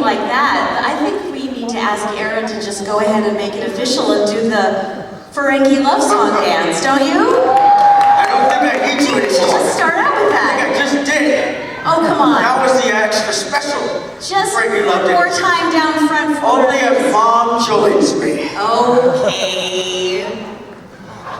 like that, I think we need to ask Aron to just go ahead and make it official and do the Ferengi love song dance, don't you? I don't think I need to anymore. You should just start out with that. I think I just did. Oh, come on. That was the extra special. Just Ferengi love one more dance. time down front for Only if Mom joins me. Okay.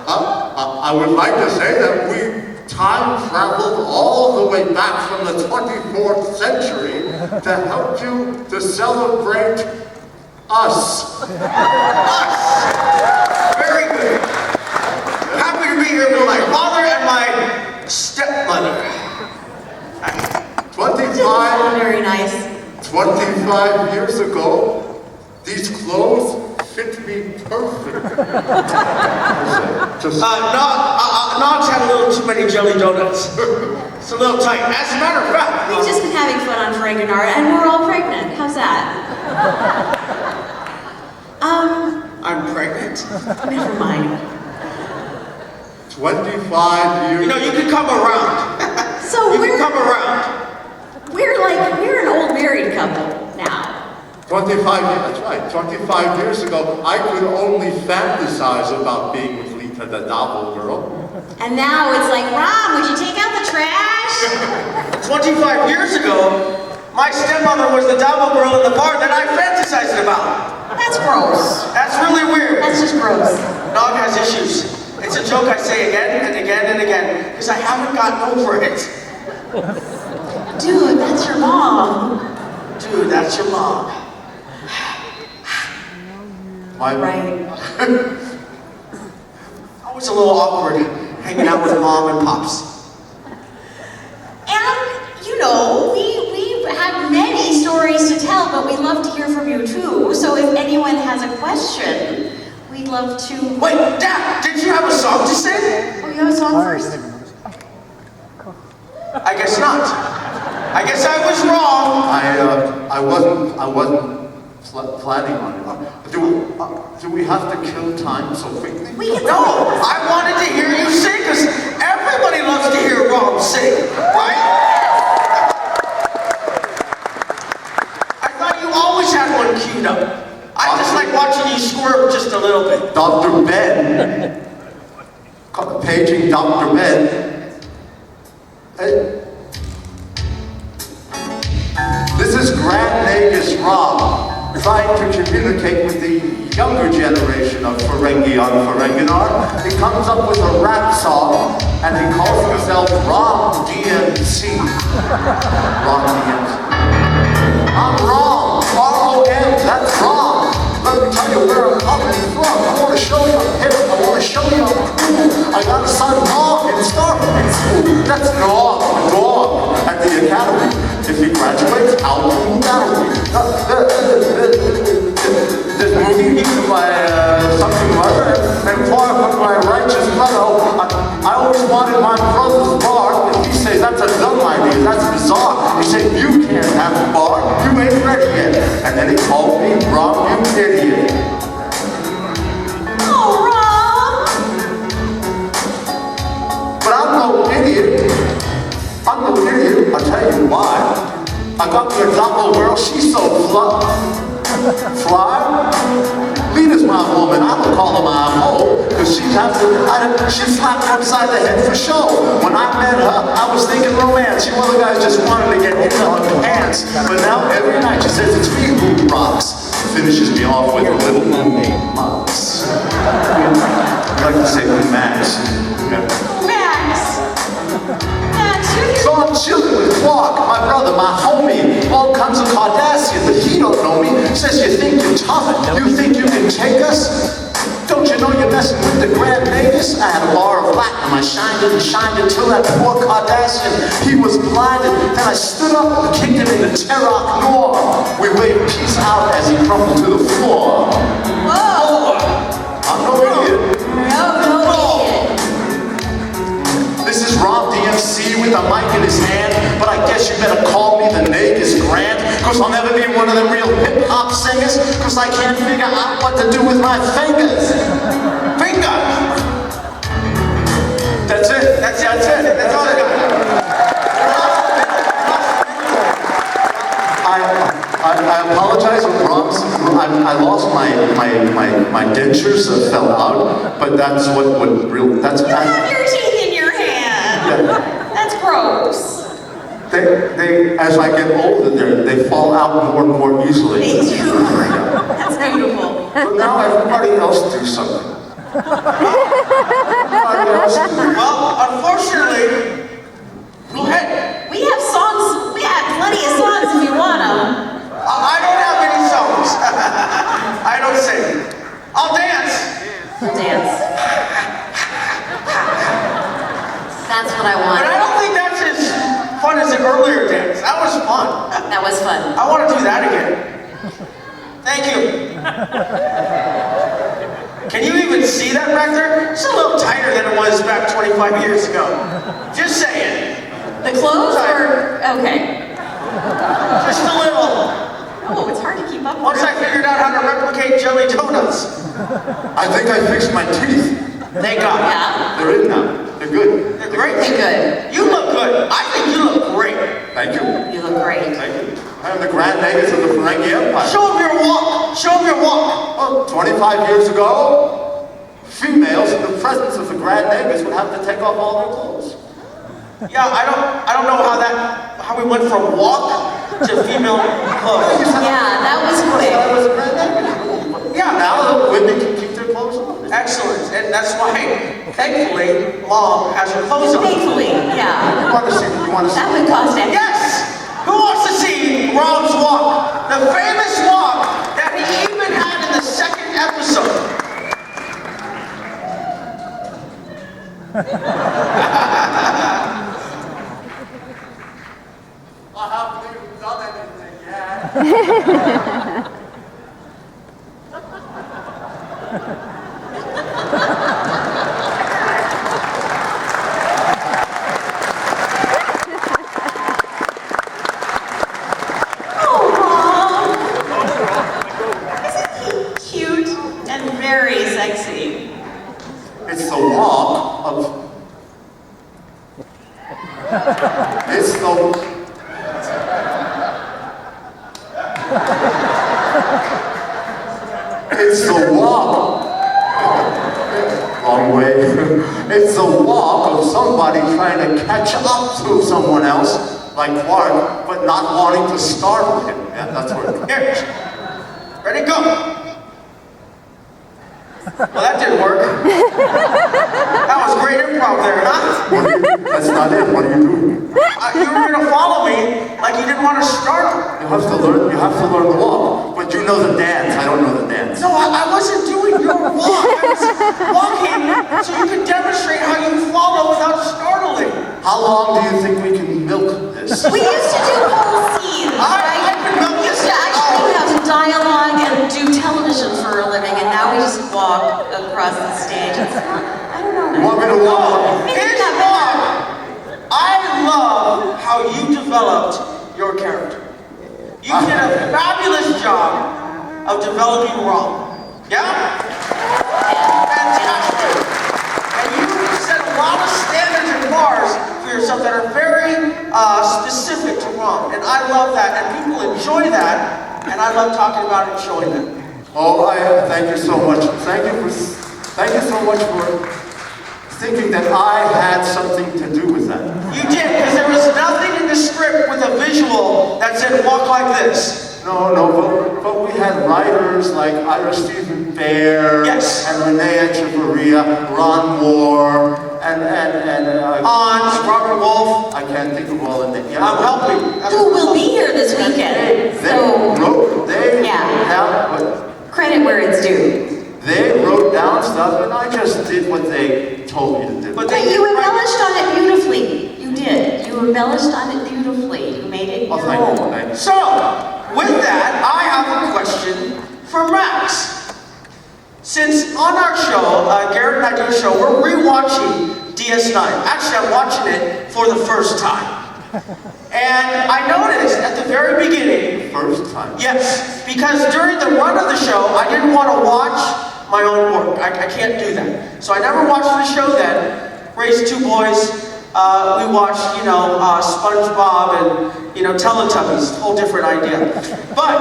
I would like to say that we time traveled all the way back from the 24th century to help you to celebrate us. Us! Very good. Happy to be here with my father and my stepmother. 25, Very nice. 25 years ago, these clothes fit me perfect. Nog's had a little too many jelly donuts. It's a little tight. As a matter of fact, We've just been having fun on Ferengi, and we're all pregnant. How's that? I'm pregnant. Never mind. 25 years. You know, you can come around. So You can come around. we're an old married couple now. 25 years, that's right. 25 years ago, I could only fantasize about being with Lita the Double Girl. And now it's like, Ron, would you take out the trash? 25 years ago, my stepmother was the double girl in the bar that I fantasized about. That's gross. That's really weird. That's just gross. Nog has issues. It's a joke I say again and again and again because I haven't gotten over it. Dude, that's your mom. Dude, that's your mom. Right. Always a little awkward hanging out with Mom and Pops. And, you know, we have many stories to tell, but we'd love to hear from you too. So if anyone has a question, we'd love to... Wait, Dad, did you have a song to sing? Oh, you have a song first? I guess not. I guess I was wrong. I wasn't planning on it. Do we have to kill time so quickly? No, I wanted to hear you sing because everybody loves to hear Ron sing, right? I thought you always had one queued up. I just like watching you squirm just a little bit. Dr. Ben. Paging Dr. Ben. Hey. This is Grand Nagus Rob, trying to communicate with the younger generation of Ferengi on Ferenginar. He comes up with a rap song, and he calls himself Ron DMC. Ron DMC. I'm wrong. R-O-N, that's wrong. Let me tell you where I'm coming from. I want to show you I'm hip. I want to show you I'm cool. I got a son Nog in Starbucks school. That's Nog at the academy. If he graduates, I'll do that'll be. This movie to my something mother and far from my righteous brother. I always wanted my brother's bar, and he says that's a dumb idea, that's bizarre. He said you can't have a bar, you ain't ready yet. And then he called me Rob, you idiot. Oh, Rob! But I'm no idiot. I'm no idiot, I'll tell you why. I got me a double girl, she's so fly. Lita's my woman, I don't call her my hoe, because she slapped me upside the head for show. When I met her, I was thinking romance. You other guys just wanted to get into her pants. But now every night she says it's me who rocks. Finishes me off with a little Max. I like to say Max. Max! So I'm chilling with Clark, my brother, my homie. All comes a Cardassian, but he don't know me. Says you think you're tough, you think you can take us? Don't you know you're messing with the Grand Nagus? I had a bar of platinum, I shined it and shined it till that poor Cardassian, he was blinded. Then I stood up and kicked him in the Terok Nor. We waved peace out as he crumbled to the floor. Whoa! I'm no idiot. No idiot. This is Rob DMC with a mic in his hand, but I guess you better call me the Nagus Grant, cause I'll never be one of them real hip-hop singers, cause I can't figure out what to do with my fingers. Fingers! That's it. That's it. That's all I got. I I apologize, Roms. I lost my dentures that fell out, but that's what real. That's. You have your teeth in your hand. Yeah. That's gross. They as I get older, they fall out more and more easily. They do. Yeah. That's beautiful. But now everybody else do something. Everybody else do. Well, unfortunately, We have songs. We have plenty of songs if you want them. I don't have any songs. I don't sing. I'll dance. Dance. That's what I want. But I don't think that's as fun as the earlier dance. That was fun. That was fun. I want to do that again. Thank you. Can you even see that back there? It's a little tighter than it was back 25 years ago. Just saying. The clothes or okay? Just a little. Oh, it's hard to keep up. Once I figured out how to replicate jelly donuts. I think I fixed my teeth. Thank God. Yeah. They're in now. They're good. They're great. Pretty good. You look good. I think you look great. Thank you. You look great. Thank you. I am the Grand Nagus of the Ferengi Empire. Show them your walk. Show them your walk. Well, 25 years ago, females in the presence of the Grand Nagus would have to take off all their clothes. Yeah, I don't know how we went from walk to female clothes. Yeah, that was I quick. was a Grand Nagus. Yeah, Now the women can keep their clothes on. excellent. And that's why, thankfully, Mom has her clothes on. Thankfully, yeah. You want to see? That would cost extra. Yes! Who wants to see Rob's walk? The famous walk that he even had in the second episode. I haven't even done anything yet. Oh, Mom. Isn't he cute and very sexy? It's the walk of. It's the. It's the walk. Wrong way. It's the walk of somebody trying to catch up to someone else, like Clark, but not wanting to startle him. Yeah, that's where it comes. Here. Ready, go. Well, that didn't work. That was great improv there, huh? That's not it. What are you doing? You were going to follow me like you didn't want to startle. You have to learn the walk. But you know the dance. I don't know the dance. No, I wasn't doing your walk. I was walking so you could demonstrate how you follow without startling. How long do you think we can milk this? We used to do whole scenes, I right? could milk We used this. to actually have dialogue and do television for a living, and now we just walk across the stage. I don't know. You want me to walk? Maybe Here's not why. better. I love how you developed your character. You did a fabulous job of developing Rom. Yeah? Fantastic. And you set a lot of standards and bars for yourself that are very specific to Rom. And I love that, and people enjoy that, and I love talking about and showing them. Oh, thank you so much. Thank you so much for thinking that I had something to do with that. You did, because there was nothing in the script with a visual that said walk like this. No, but we had writers like Ira Stephen Bear, Yes. and Renee Echeverria, Ron Moore, and Hans, Robert Wolf. I can't think of all the names. Yeah. I'm helping. Who will be here this weekend? Credit where it's due. They wrote down stuff, and I just did what they told me to do. But But you embellished on it beautifully. You did. You embellished on it beautifully. You made it Oh, your thank own. you. Thank you. So, with that, I have a question for Max. Since on our show, Garrett and I do a show, we're rewatching DS9. Actually, I'm watching it for the first time. And I noticed at the very beginning, First time. yes, because during the run of the show, I didn't want to watch my own work. I can't do that. So I never watched the show then. Raised two boys, we watched, SpongeBob and, Teletubbies, whole different idea. But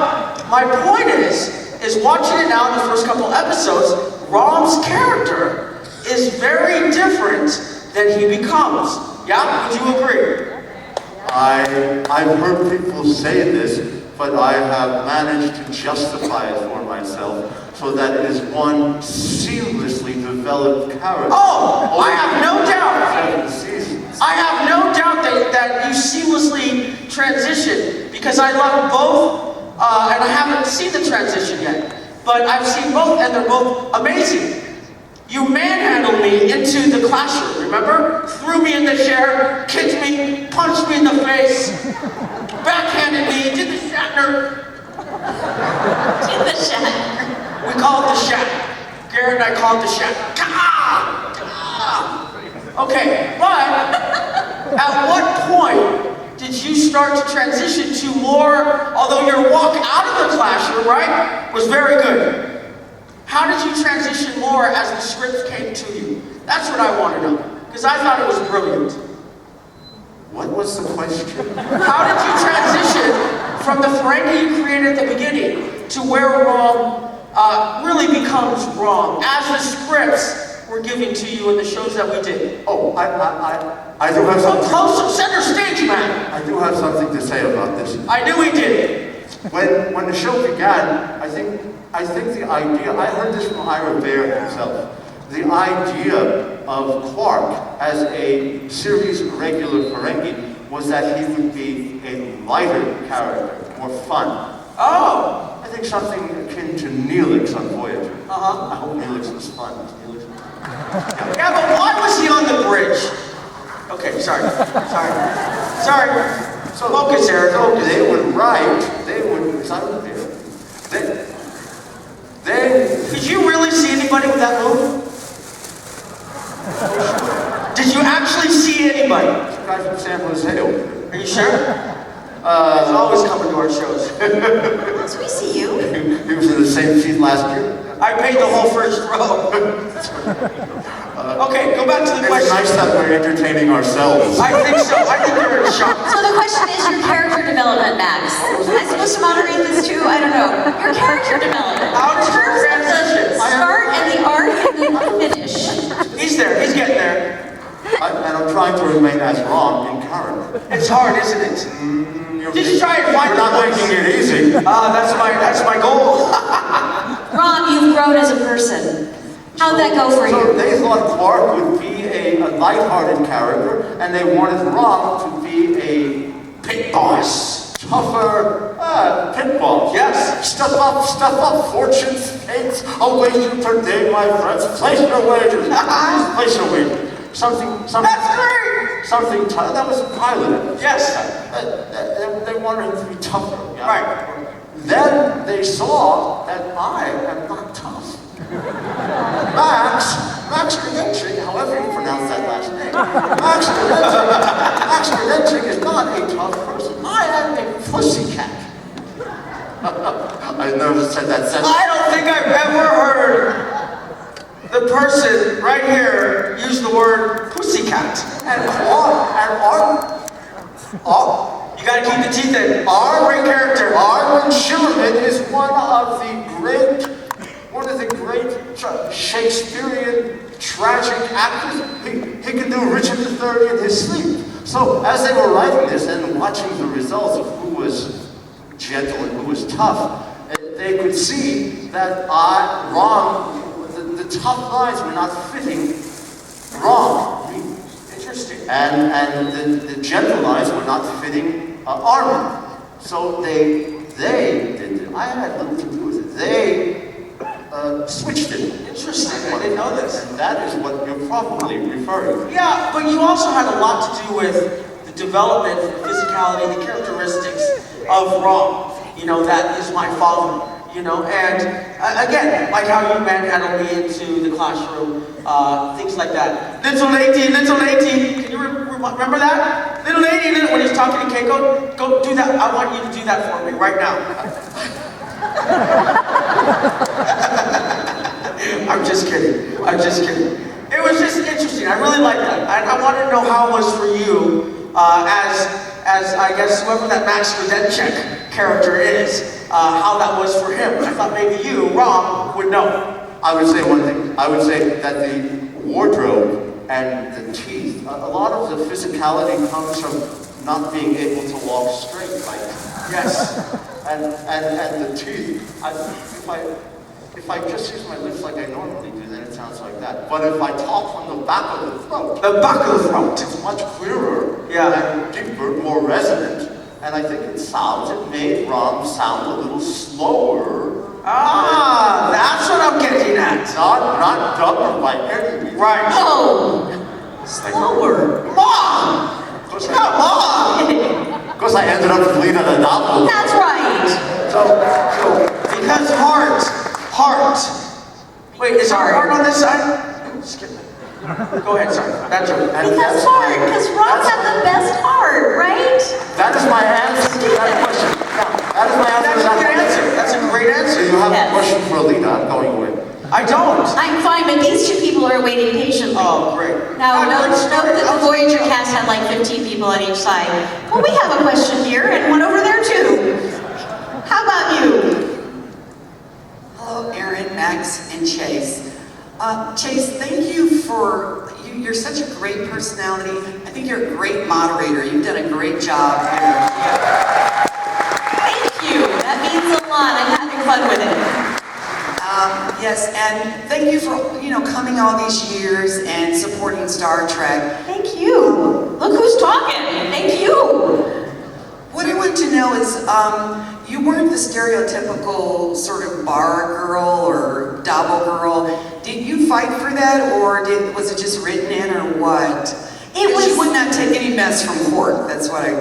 my point is watching it now in the first couple episodes, Rom's character is very different than he becomes. Yeah, would you agree? I've heard people say this, but I have managed to justify it for myself so that it is one seamlessly developed character. Oh, I have no doubt. 7 seasons. I have no doubt that you seamlessly transition because I love both, and I haven't seen the transition yet, but I've seen both and they're both amazing. You manhandled me into the classroom, remember? Threw me in the chair, kicked me, punched me in the face, backhanded me, did the Shatner. In the Shatner. We call it the Shatner. Garrett and I call it the Shatner. Okay, but at what point did you start to transition to more, although your walk out of the classroom, right, was very good. How did you transition more as the script came to you? That's what I want to know, because I thought it was brilliant. What was the question? How did you transition from the Ferengi you created at the beginning to where Rom really becomes Rom, as the scripts were given to you in the shows that we did? Oh, I do have Come something. closer, center stage, man. I do have something to say about this. I knew he did. When the show began, I think the idea, I heard this from Ira Bear himself, the idea of Quark as a series regular Ferengi was that he would be a lighter character, more fun. Oh. I think something akin to Neelix on Voyager. Uh-huh. I hope Neelix was fun. Yeah, but why was he on the bridge? Okay, sorry. So focus, Eric. Focus. They would write, because I was there, Did you really see anybody with that move? Did you actually see anybody? the guy from San Jose over there. Are you sure? He's always coming to our shows. Yes, we see you. He was in the same seat last year. I paid the whole first row. Okay, go back to the It's question. nice that we're entertaining ourselves. I think so. I think you're in shock. So the question is your character development, Max. Am I supposed to moderate this too? I don't know. Your character development. How In did you terms of the transition? start and the arc and then the finish. He's there. He's getting there. And I'm trying to remain as wrong in character. It's hard, isn't it? Did you try and find We're not the voice? making it easy. That's my goal. Ron, you've grown as a person. How'd that go for So you? they thought Quark would be a lighthearted character, and they wanted Rom to be a Pit boss. tougher pit boss. Yes. Step up, fortune's fates await you today, my friends. Place your wagers. Place your wagers. Something. That's great. Something tough. That was a pilot. Yes. They wanted him to be tougher. Yeah? Right. Then they saw that I am not tough. Max Grodenchik, however you pronounce that last name, Max Grodenchik is not a tough person. I am a pussycat. I never said that sentence. I don't think I've ever heard the person right here use the word pussycat. And You gotta keep the teeth in. our Great character. Aron is one of the great Shakespearean tragic actors. He can do Richard III in his sleep. So as they were writing this and watching the results of who was gentle and who was tough, they could see that the tough lines were not fitting Ron. Interesting. And the gentle lines were not fitting Aron. So they did it. I had nothing to do with it. They switched it. Interesting. I didn't know this. And that is what you're probably referring to. Yeah, but you also had a lot to do with the development, the physicality, the characteristics of Rom. That is my father. And again, like how you manhandled me into the classroom, things like that. Little lady, can you remember that? Little lady, when he's talking to Keiko, go do that. I want you to do that for me right now. I'm just kidding. It was just interesting. I really like that. I wanted to know how it was for guess, whoever that Max Grodenchik character is, how that was for him. I thought maybe you, Rom, would know. I would say one thing. I would say that the wardrobe and the teeth, a lot of the physicality comes from not being able to walk straight, like Yes. and the teeth. If I just use my lips like I normally do, then it sounds like that. But if I talk from the back of the throat, The back of the throat. it's much clearer Yeah. and deeper, more resonant. And I think it made Rom sound a little slower. Ah, that's what I'm getting at. Not dumber by any means. Right. Oh, slower. Mom! Come on! Of course, I ended up with Lena the novel. That's right. So, because heart. Wait, is our heart on this side? Skip it. Go ahead, sorry. That's right. Because heart, because Ron had the best heart, right? That is my answer to that question. That is my answer to That's a that good question. answer. That's a great So answer. you have Yes. a question for Alina. I'm going away. I don't. I'm fine, but these two people are waiting patiently. Oh, great. Now, note let's start. that the Voyager cast had like 15 people on each side. Well, we have a question here and one over there too. How about you? Hello, Aaron, Max, and Chase. Chase, thank you for, you're such a great personality. I think you're a great moderator. You've done a great job here. Thank you. That means a lot. I'm having fun with it. Yes, and thank you for, coming all these years and supporting Star Trek. Thank you. Look who's talking. Thank you. What I want to know is, you weren't the stereotypical sort of bar girl or double girl. Did you fight for that, or was it just written in, or what? It was- You would not take any mess from court. That's what I.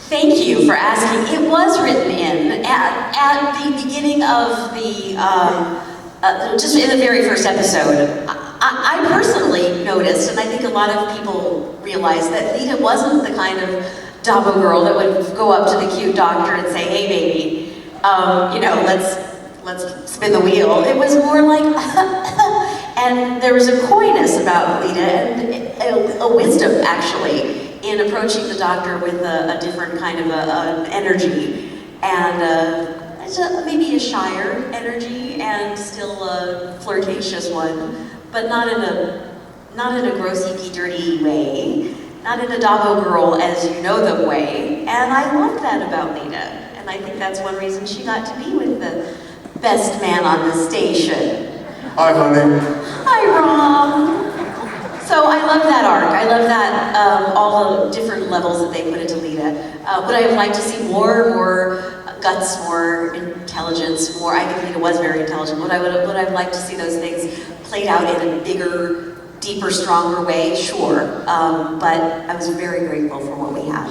Thank you for asking. It was written in at the beginning of the, just in the very first episode. I personally noticed, and I think a lot of people realized, that Lita wasn't the kind of Dabo girl that would go up to the cute doctor and say, "Hey, baby, let's spin the wheel." It was more like, and there was a coyness about Lita and a wisdom actually in approaching the doctor with a different kind of an energy, and maybe a shyer energy and still a flirtatious one, but not in a grossy, dirty way. Not in a Dabo girl as you know them way, and I love that about Lita, and I think that's one reason she got to be with the best man on the station. Hi, honey. Hi, Rom. So I love that arc. I love that all the different levels that they put into Lita. Would I have liked to see more guts, more intelligence, more? I think Lita was very intelligent. Would I have liked to see those things played out in a bigger, deeper, stronger way? Sure. But I was very grateful for what we had.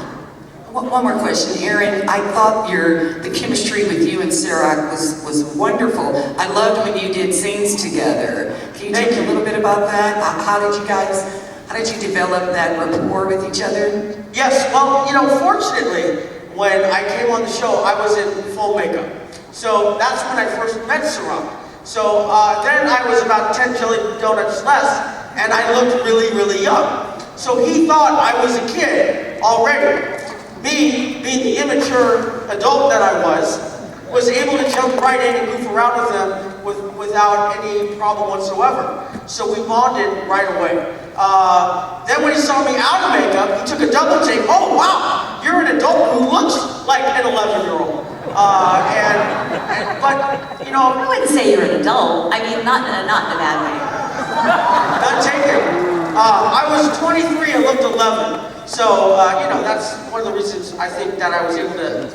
One more question, Aaron. I thought the chemistry with you and Sarah was wonderful. I loved when you did scenes together. Can you tell me a little bit about that? How did you develop that rapport with each other? Yes, well, fortunately, when I came on the show, I was in full makeup. So that's when I first met Sarah. So then I was about 10 jelly donuts less, and I looked really, really young. So he thought I was a kid already. Me, being the immature adult that I was able to jump right in and goof around with him without any problem whatsoever. So we bonded right away. Then when he saw me out of makeup, he took a double take. Oh, wow, you're an adult who looks like an 11-year-old. But I wouldn't say you're an adult. I mean, not in a bad way. Not taken. I was 23 and looked 11. So, that's one of the reasons I think that I was able to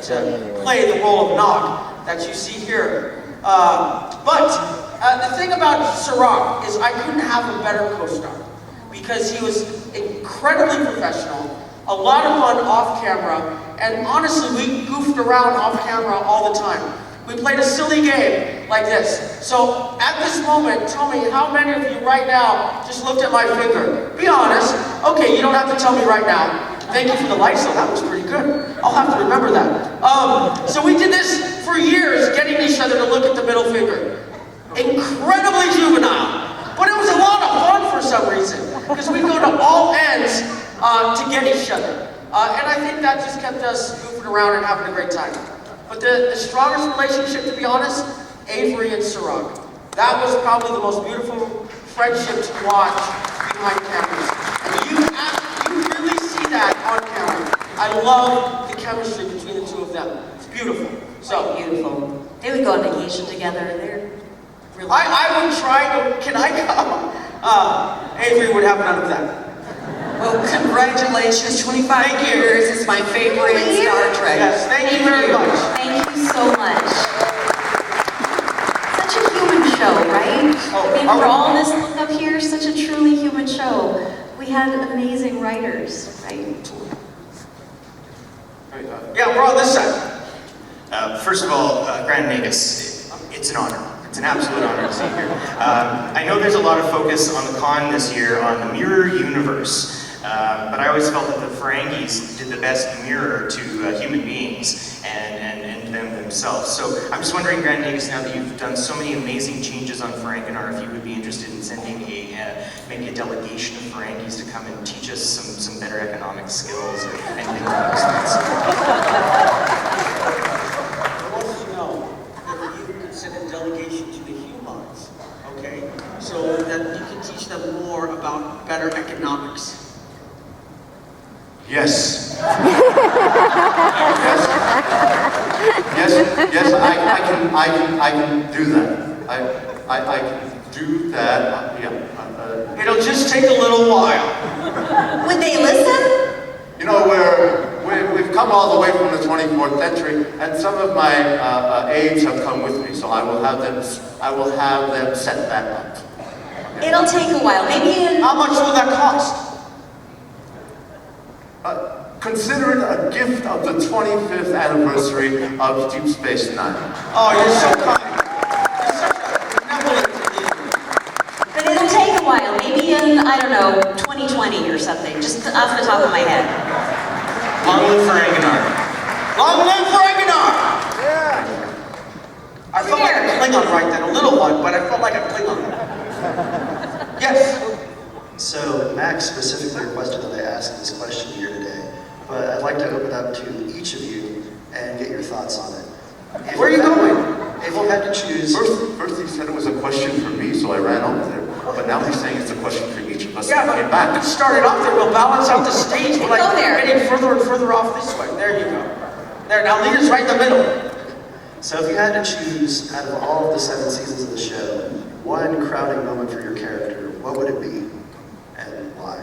play the role of Nog that you see here. But the thing about Sarah is I couldn't have a better co-star because he was incredibly professional, a lot of fun off camera, and honestly, we goofed around off camera all the time. We played a silly game like this. So at this moment, tell me how many of you right now just looked at my finger? Be honest. Okay, you don't have to tell me right now. Thank you for the lights, though. That was pretty good. I'll have to remember that. So we did this for years, getting each other to look at the middle finger. Incredibly juvenile. But it was a lot of fun for some reason, because we'd go to all ends to get each other. And I think that just kept us goofing around and having a great time. But the strongest relationship, to be honest, Avery and Sirach. That was probably the most beautiful friendship to watch behind cameras. And you really see that on camera. I love the chemistry between the two of them. It's beautiful. So Beautiful. They would go on vacation together. They're really. I would try to. Can I come? Avery would have none of that. Well, congratulations, 25 years. It's my favorite Star Trek. Yes, thank you very much. Thank you so much. Such a human show, right? I mean, for all this look up here, such a truly human show. We had amazing writers, right? Yeah, we're on this side. First of all, Grand Nagus, it's an honor. It's an absolute honor to see you here. I know there's a lot of focus on the con this year on the mirror universe, but I always felt that the Ferengis did the best mirror to human beings and them themselves. So I'm just wondering, Grand Nagus, now that you've done so many amazing changes on Ferenginar, if you would be interested in sending maybe a delegation of Ferengis to come and teach us some better economic skills and anything along those lines. Send a delegation to the humans, okay? So that you can teach them more about better economics. Yes. Yes, I can do that. I can do that, yeah. It'll just take a little while. Would they listen? You know, we've come all the way from the 24th century, and some of my aides have come with me, so I will have them set that up. It'll take a while. Maybe in. How much will that cost? Consider it a gift of the 25th anniversary of Deep Space Nine. Oh, you're so kind. You're such a benevolent leader. But it'll take a while. Maybe in, I don't know, 2020 or something. Just off the top of my head. Long live Ferenginar. Long live Ferenginar! Yeah. I felt like a Klingon right then. A little one, but I felt like a Klingon. Yes? So Max specifically requested that I ask this question here today, but I'd like to open it up to each of you and get your thoughts on it. Where are you going? If you had to choose... First he said it was a question for me, so I ran over there. But now he's saying it's a question for each of us Yeah, to but get back. we started off there. We'll balance out the stage. We're like Go there. getting further and further off this way. There you go. There, now lead us right in the middle. So if you had to choose, out of all of the 7 seasons of the show, one crowning moment for your character, what would it be? And why?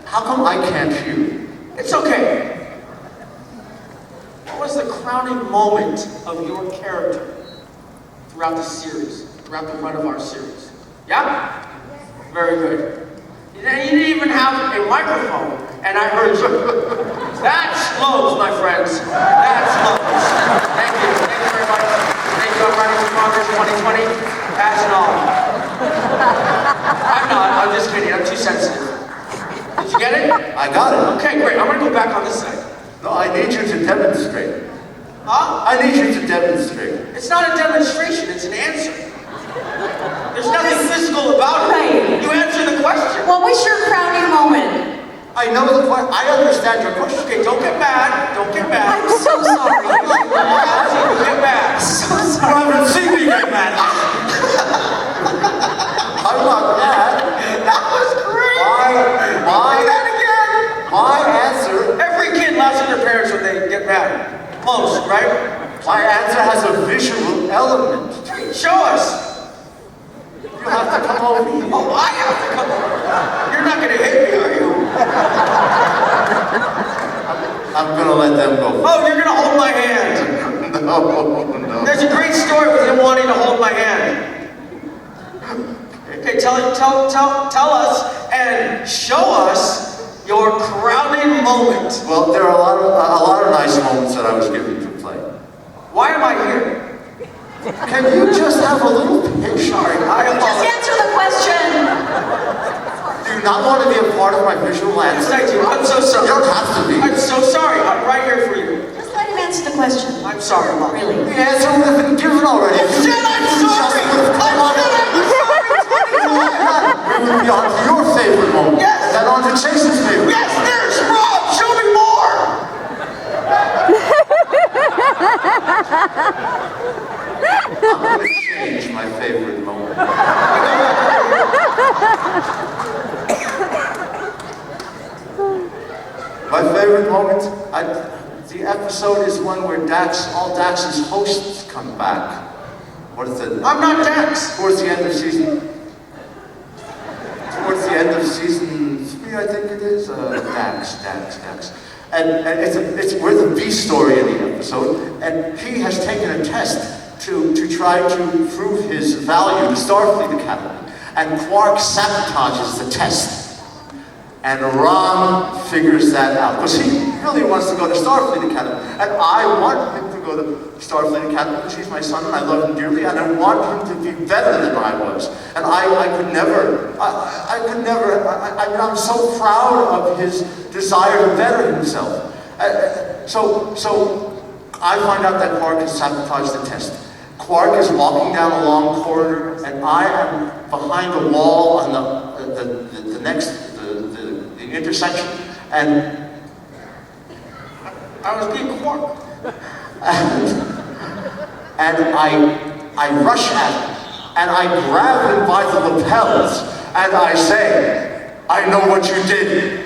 How come I can't hear? It's okay. What was the crowning moment of your character throughout the series, throughout the run of our series? Yeah? Very good. You didn't even have a microphone, and I heard you. That's Lowe's, my friends. That's Lowe's. Thank you. Thank you very much. Thank you. I'm running for Congress 2020. As an all. I'm not. I'm just kidding. I'm too sensitive. Did you get it? I got it. Okay, great. I'm going to go back on this side. No, I need you to demonstrate. Huh? I need you to demonstrate. It's not a demonstration, it's an answer. There's nothing physical about it. Right. You answer the question. What was your crowning moment? I know the question. I understand your question. Okay, don't get mad. Don't get mad. I'm so sorry. Don't get mad. So You sorry. haven't seen me get mad. I'm not mad. That was great. Do that again. My answer, Every kid laughs at their parents when they get mad. Most, right? my answer has a visual element. Show us. You have to come over here. Oh, I have to come over. You're not going to hit me, are you? I'm gonna let them go. Oh, you're going to hold my hand. No. There's a great story with him wanting to hold my hand. Okay, tell us and show us your crowning moment. Well, there are a lot of nice moments that I was given to play. Why am I here? Can you just have a little patience? Sorry, I Just apologize. answer the question. Do you not want to be a part of my visual Yes, answer? I do. I'm so sorry. You don't have to be. I'm so sorry. I'm right here for you. Just let him answer the question. I'm sorry, Mom. Really. The answer would have been given already. I said I'm sorry. We would be on to your favorite moment. Yes. And on to Chase's favorite. Yes, there's I'm going to change my favorite moment. My favorite moment, the episode is one where all Dax's hosts come back. What is it? I'm not Dax. Towards the end of season 3, I think it is. Dax. And we're the B story in the episode, and he has taken a test to try to prove his value to Starfleet Academy. And Quark sabotages the test. And Aron figures that out, because he really wants to go to Starfleet Academy. And I want him to go to Starfleet Academy because he's my son and I love him dearly, and I want him to be better than I was. And I'm so proud of his desire to better himself. So I find out that Quark has sabotaged the test. Quark is walking down a long corridor, and I am behind a wall on the next intersection, and I was being Quark. and I rush at him, and I grab him by the lapels, and I say, I know what you did.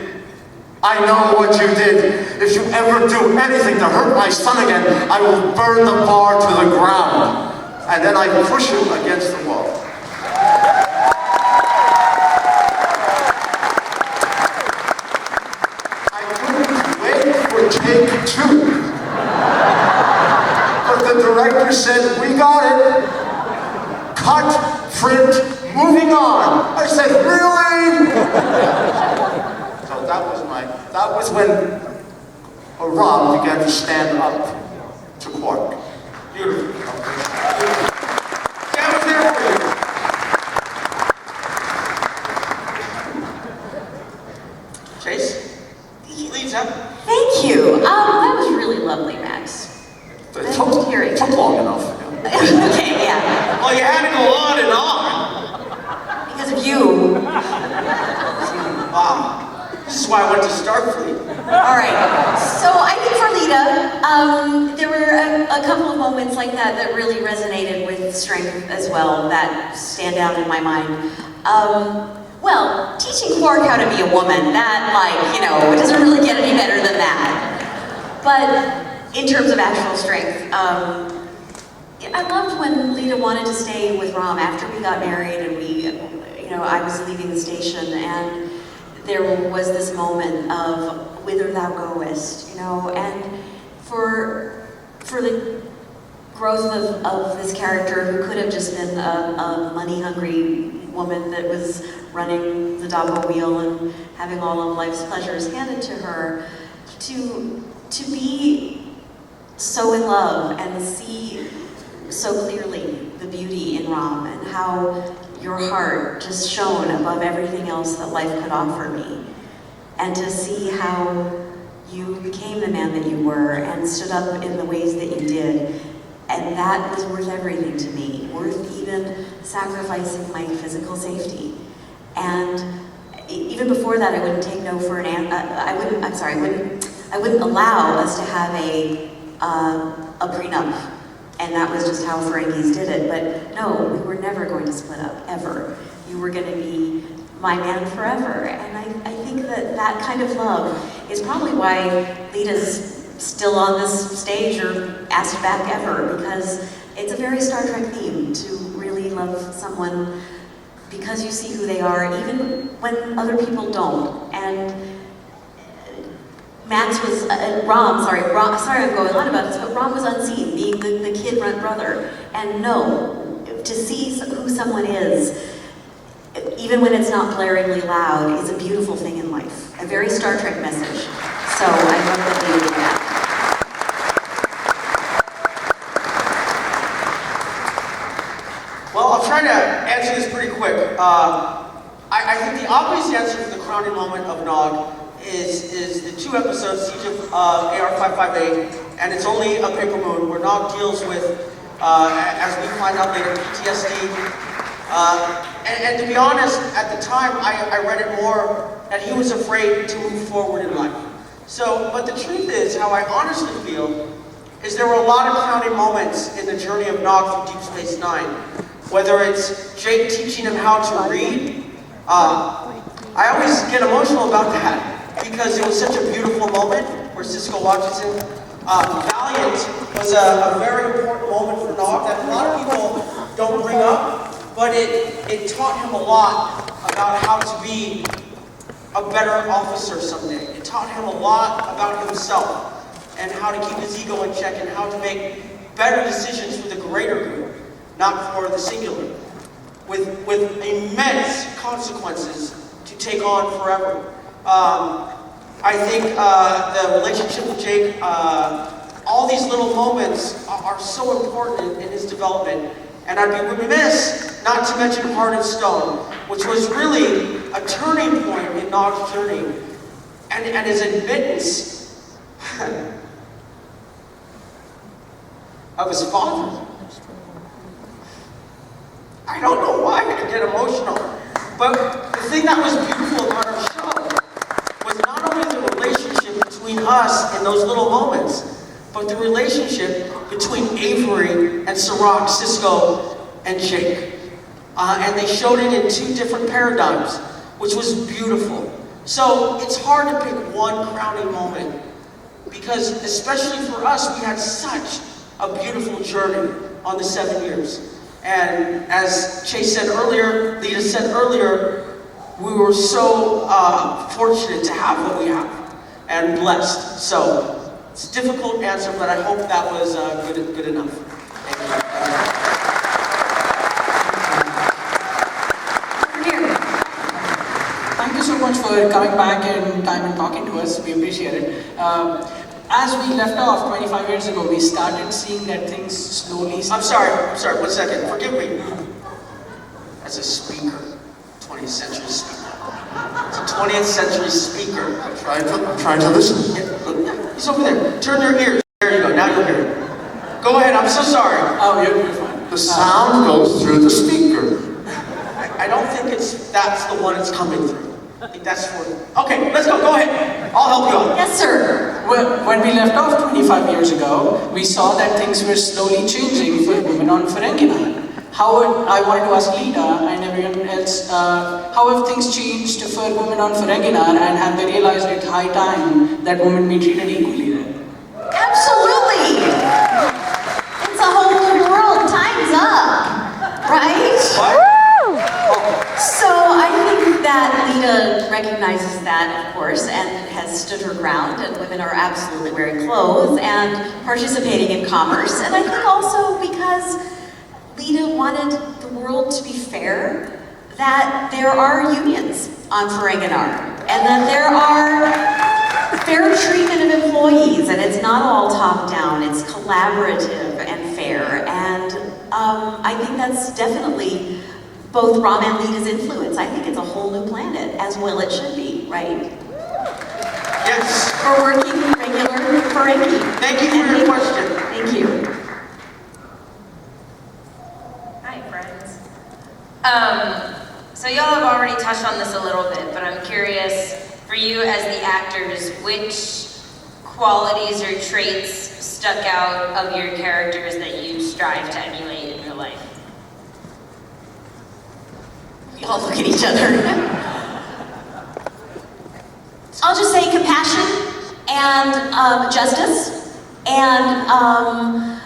I know what you did. If you ever do anything to hurt my son again, I will burn the bar to the ground. And then I push him against the wall. Take 2. But the director said, we got it. Cut, print, moving on. I said, really? So that was when Aron began to stand up to Quark. Beautiful. That was there for you. Chase? He leads up. Thank you. That was really lovely, Max. It took long enough. Okay, yeah. Well, you had to go on and on. Because of you. Wow. This is why I went to Starfleet. All right. So I think for Lita, there were a couple of moments like that really resonated with strength as well, that stand out in my mind. Well, teaching Quark how to be a woman, that, it doesn't really get any better than that. But in terms of actual strength, I loved when Lita wanted to stay with Rom after we got married and I was leaving the station, and there was this moment of whither thou goest, and for the growth of this character who could have just been a money-hungry woman that was running the Dabo wheel and having all of life's pleasures handed to her, to be so in love and see so clearly the beauty in Rom and how your heart just shone above everything else that life could offer me, and to see how you became the man that you were and stood up in the ways that you did. And that was worth everything to me, worth even sacrificing my physical safety. And even before that, I wouldn't take no for an answer. I wouldn't allow us to have a prenup. And that was just how Ferengis did it. But no, we were never going to split up, ever. You were going to be my man forever. And I think that kind of love is probably why Lita's still on this stage or asked back ever, because it's a very Star Trek theme to really love someone because you see who they are, even when other people don't. And Max was, Rom, sorry I'm going on about this, but Rom was unseen, being the kid brother. And no, to see who someone is, even when it's not blaringly loud, is a beautiful thing in life. A very Star Trek message. So I love that they did that. Well, I'll try to answer this pretty quick. I think the obvious answer for the crowning moment of Nog is the 2 episodes, Siege of AR-558, and It's Only a Paper Moon, where Nog deals with, as we find out later, PTSD. And to be honest, at the time, I read it more that he was afraid to move forward in life. So, but the truth is, how I honestly feel, is there were a lot of crowning moments in the journey of Nog through Deep Space Nine. Whether it's Jake teaching him how to read, I always get emotional about that because it was such a beautiful moment where Cisco watches him. Valiant was a very important moment for Nog that a lot of people don't bring up, but it taught him a lot about how to be a better officer someday. It taught him a lot about himself and how to keep his ego in check and how to make better decisions for the greater good, not for the singular, with immense consequences to take on forever. I think the relationship with Jake, all these little moments are so important in his development. And I'd be remiss not to mention Heart of Stone, which was really a turning point in Nog's journey, and his admittance of his father. I don't know why I get emotional, but the thing that was beautiful about our show was not only the relationship between us in those little moments, but the relationship between Avery and Sirach, Cisco and Jake. And they showed it in two different paradigms, which was beautiful. So it's hard to pick one crowning moment, because especially for us, we had such a beautiful journey on the 7 years. And as Chase said earlier, Lita said earlier, we were so fortunate to have what we have and blessed. So it's a difficult answer, but I hope that was good enough. Thank you so much for coming back in time and talking to us. We appreciate it. As we left off 25 years ago, we started seeing that things slowly... I'm sorry, 1 second, forgive me. As a speaker, 20th century speaker. It's a 20th century speaker. I'm trying to listen. Yeah, he's over there. Turn your ears. There you go, now you'll hear it. Go ahead, I'm so sorry. Oh, you're fine. The sound goes through the speaker. I don't think that's the one it's coming through. I think that's for... Okay, let's go ahead. I'll help you out. Yes, sir. Well, when we left off 25 years ago, we saw that things were slowly changing for women on Ferengi. I wanted to ask Lita and everyone else, how have things changed for women on Ferengi, and have they realized it's high time that women be treated equally then? Absolutely. It's a whole new world. Time's up. Right? What? So I think that Lita recognizes that, of course, and has stood her ground, and women are absolutely wearing clothes and participating in commerce. And I think also because Lita wanted the world to be fair, that there are unions on Ferenginar, and that there are fair treatment of employees, and it's not all top-down, it's collaborative and fair. And I think that's definitely both Ram and Lita's influence. I think it's a whole new planet, as well it should be, right? Yes. For working regular Ferengi. Thank you for your question. Thank you. Hi, friends. So y'all have already touched on this a little bit, but I'm curious, for you as the actors, which qualities or traits stuck out of your characters that you strive to emulate in your life? We all look at each other. I'll just say compassion and justice and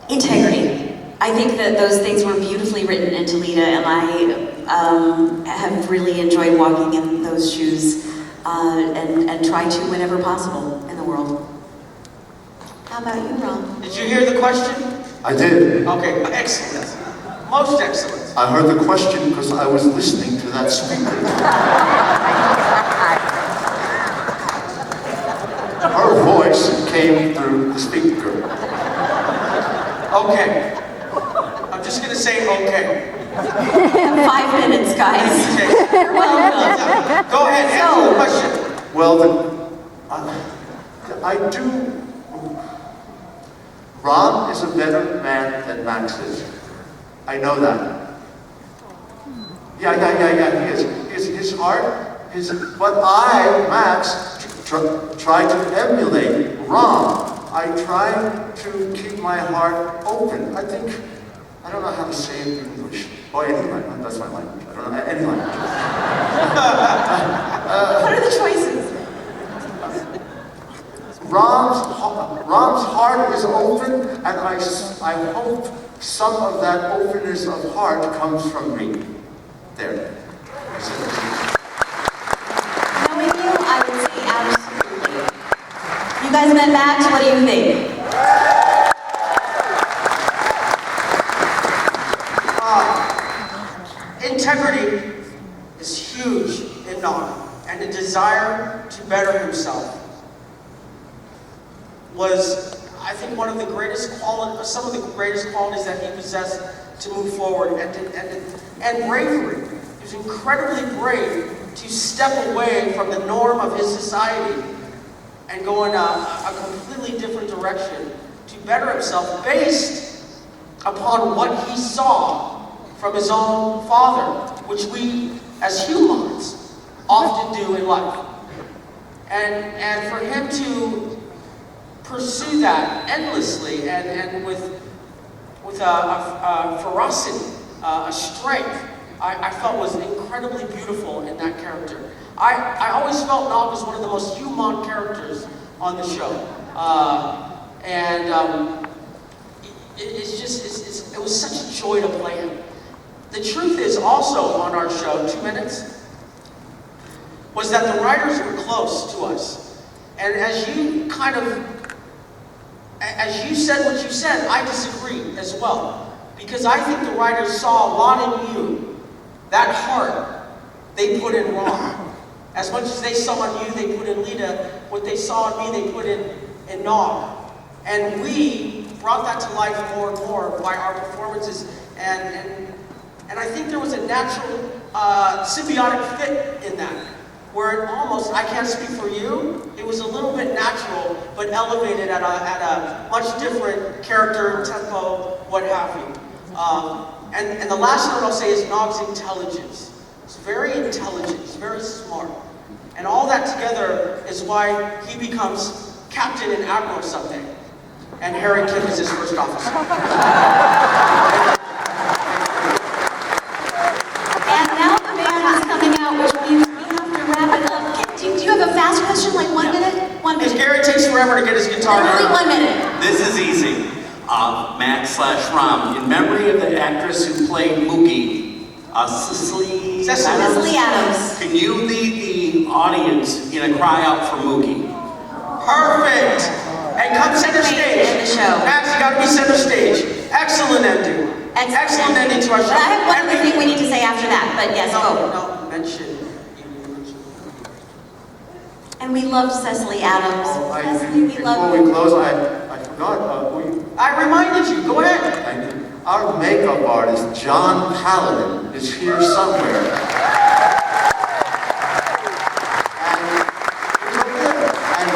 integrity. I think that those things were beautifully written into Lita, and I have really enjoyed walking in those shoes and try to whenever possible in the world. How about you, Ron? Did you hear the question? I did. Okay, excellent. Most excellent. I heard the question because I was listening to that speaker. Her voice came through the speaker. Okay. I'm just going to say okay. 5 minutes, guys. Okay. You're welcome. Go ahead, answer the question. Well, I do... Ron is a better man than Max is. I know that. Yeah, he is. His heart, but I, Max, try to emulate Ron. I try to keep my heart open. I don't know how to say it in English. Oh, any language, that's my language. I don't know, any language. What are the choices? Ram's heart is open, and I hope some of that openness of heart comes from me. There. Knowing you, I would say absolutely. You guys met Max, what do you think? Integrity is huge in Nog, and the desire to better himself was, I think, one of the greatest qualities, some of the greatest qualities that he possessed to move forward, and bravery. He was incredibly brave to step away from the norm of his society and go in a completely different direction to better himself based upon what he saw from his own father, which we as humans often do in life. And for him to pursue that endlessly and with a ferocity, a strength, I felt was incredibly beautiful in that character. I always felt Nog was one of the most human characters on the show. It was such a joy to play him. The truth is also on our show, 2 minutes, was that the writers were close to us. And as you said what you said, I disagree as well. Because I think the writers saw a lot in you. That heart, they put in Ron. As much as they saw in you, they put in Lita. What they saw in me, they put in Nog. And we brought that to life more and more by our performances. And I think there was a natural symbiotic fit in that, where it almost, I can't speak for you, it was a little bit natural, but elevated at a much different character, tempo, what have you. And the last note I'll say is Nog's intelligence. He's very intelligent, he's very smart. And all that together is why he becomes captain and admiral someday. And Harry Kim is his first officer. And now the band is coming out, which means we have to wrap it up. Do you have a fast question, like 1 minute? 1 minute. Because Gary takes forever to get his guitar Literally out. 1 minute. This is easy. Max/Ram, in memory of the actress who played Mookie, Cecily Adams. Can you lead the audience in a cry out for Mookie? Perfect! And come center stage. In the show. Max, you gotta be center stage. Excellent ending. Excellent ending to our show. But I have one other thing we need to say after that, but yes, go. No, mention. And we loved Cecily Adams. Cecily, we Before love we you. close, I forgot, I reminded you, go ahead. thank you. Our makeup artist, John Paladin, is here somewhere. And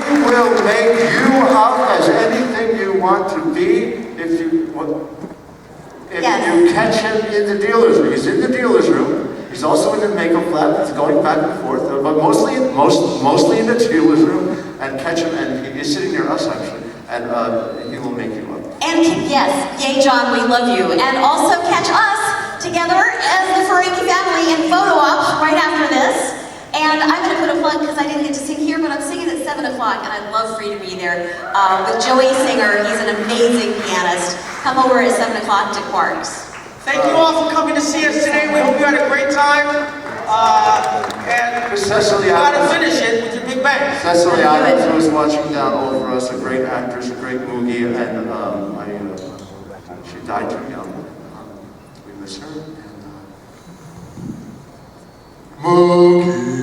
he will make you out as anything you want to be if you catch him in the dealer's room. He's in the dealer's room. He's also in the makeup lab. He's going back and forth, but mostly in the dealer's room. And catch him, and he is sitting near us actually, and he will make you up. And yes, yay John, we love you. And also catch us together as the Ferengi family in photo ops right after this. And I'm going to put a plug because I didn't get to sing here, but I'm singing at 7 o'clock, and I'd love for you to be there with Joey Singer. He's an amazing pianist. Come over at 7 o'clock to Quarks. Thank you all for coming to see us today. We hope you had a great time. And Cecily we gotta Adams. finish it with a big bang. Cecily Adams, who is watching down over us, a great actress, a great movie, and she died too young. We miss her. Mookie.